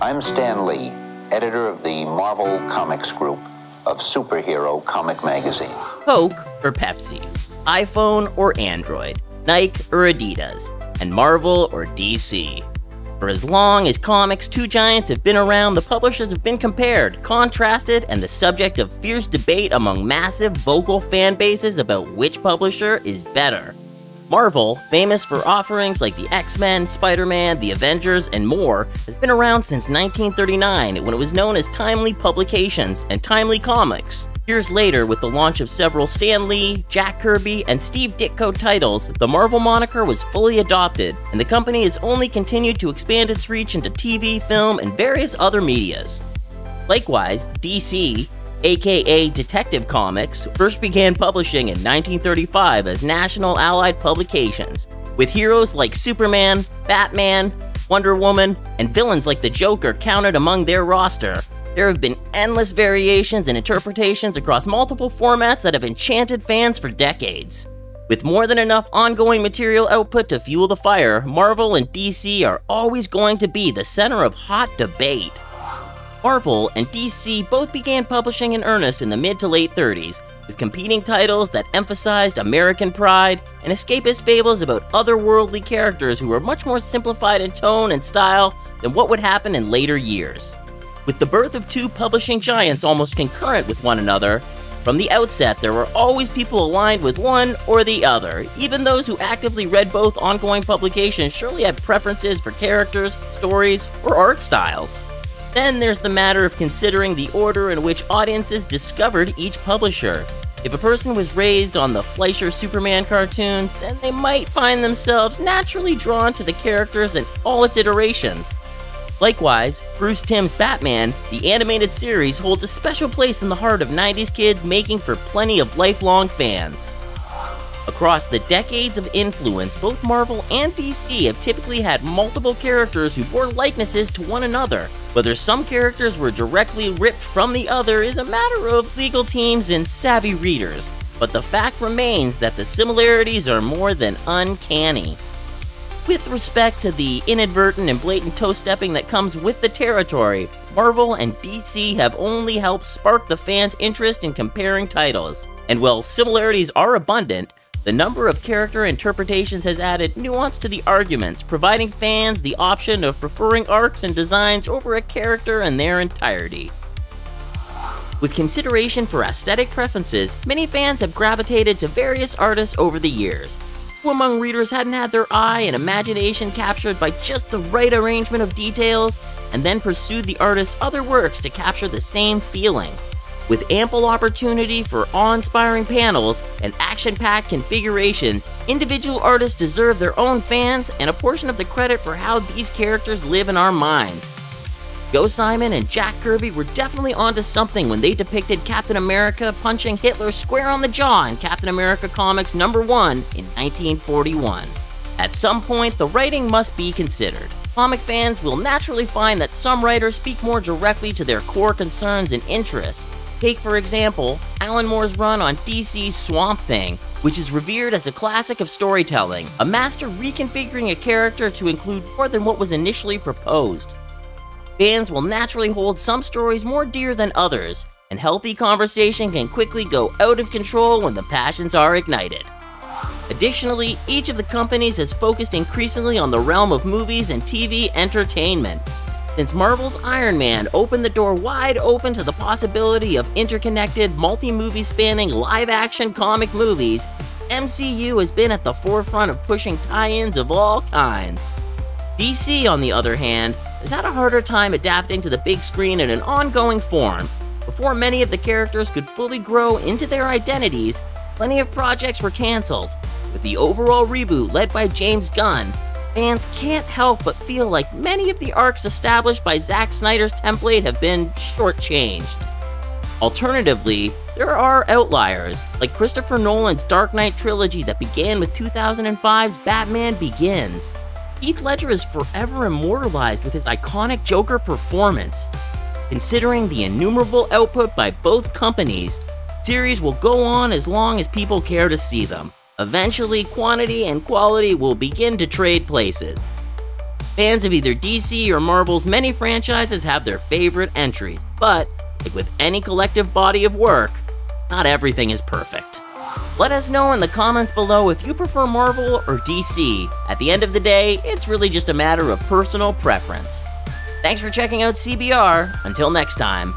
I'm Stan Lee, editor of the Marvel Comics group of Superhero Comic Magazine. Coke or Pepsi, iPhone or Android, Nike or Adidas, and Marvel or DC. For as long as comics, two giants have been around, the publishers have been compared, contrasted, and the subject of fierce debate among massive, vocal fan bases about which publisher is better. Marvel, famous for offerings like the X-Men, Spider-Man, the Avengers, and more, has been around since 1939 when it was known as Timely Publications and Timely Comics. Years later, with the launch of several Stan Lee, Jack Kirby, and Steve Ditko titles, the Marvel moniker was fully adopted, and the company has only continued to expand its reach into TV, film, and various other medias. Likewise, DC, aka Detective Comics, first began publishing in 1935 as National Allied Publications, with heroes like Superman, Batman, Wonder Woman, and villains like the Joker counted among their roster. There have been endless variations and interpretations across multiple formats that have enchanted fans for decades. With more than enough ongoing material output to fuel the fire, Marvel and DC are always going to be the center of hot debate. Marvel and DC both began publishing in earnest in the mid to late 30s, with competing titles that emphasized American pride and escapist fables about otherworldly characters who were much more simplified in tone and style than what would happen in later years. With the birth of two publishing giants almost concurrent with one another, from the outset there were always people aligned with one or the other. Even those who actively read both ongoing publications surely had preferences for characters, stories, or art styles. Then there's the matter of considering the order in which audiences discovered each publisher. If a person was raised on the Fleischer Superman cartoons, then they might find themselves naturally drawn to the characters in all its iterations. Likewise, Bruce Timm's Batman, the animated series, holds a special place in the heart of 90s kids, making for plenty of lifelong fans. Across the decades of influence, both Marvel and DC have typically had multiple characters who bore likenesses to one another. Whether some characters were directly ripped from the other is a matter of legal teams and savvy readers, but the fact remains that the similarities are more than uncanny. With respect to the inadvertent and blatant toe-stepping that comes with the territory, Marvel and DC have only helped spark the fans' interest in comparing titles. And while similarities are abundant, the number of character interpretations has added nuance to the arguments, providing fans the option of preferring arcs and designs over a character in their entirety. With consideration for aesthetic preferences, many fans have gravitated to various artists over the years. Who among readers hadn't had their eye and imagination captured by just the right arrangement of details, and then pursued the artist's other works to capture the same feeling? With ample opportunity for awe-inspiring panels and action-packed configurations, individual artists deserve their own fans and a portion of the credit for how these characters live in our minds. Joe Simon and Jack Kirby were definitely onto something when they depicted Captain America punching Hitler square on the jaw in Captain America Comics #1 in 1941. At some point, the writing must be considered. Comic fans will naturally find that some writers speak more directly to their core concerns and interests. Take, for example, Alan Moore's run on DC's Swamp Thing, which is revered as a classic of storytelling, a master reconfiguring a character to include more than what was initially proposed. Fans will naturally hold some stories more dear than others, and healthy conversation can quickly go out of control when the passions are ignited. Additionally, each of the companies has focused increasingly on the realm of movies and TV entertainment. Since Marvel's Iron Man opened the door wide open to the possibility of interconnected, multi-movie spanning live-action comic movies, MCU has been at the forefront of pushing tie-ins of all kinds. DC, on the other hand, has had a harder time adapting to the big screen in an ongoing form. Before many of the characters could fully grow into their identities, plenty of projects were cancelled. With the overall reboot led by James Gunn, fans can't help but feel like many of the arcs established by Zack Snyder's template have been shortchanged. Alternatively, there are outliers, like Christopher Nolan's Dark Knight trilogy that began with 2005's Batman Begins. Heath Ledger is forever immortalized with his iconic Joker performance. Considering the innumerable output by both companies, series will go on as long as people care to see them. Eventually, quantity and quality will begin to trade places. Fans of either DC or Marvel's many franchises have their favorite entries, but like with any collective body of work, not everything is perfect. Let us know in the comments below if you prefer Marvel or DC. At the end of the day, it's really just a matter of personal preference. Thanks for checking out CBR. Until next time.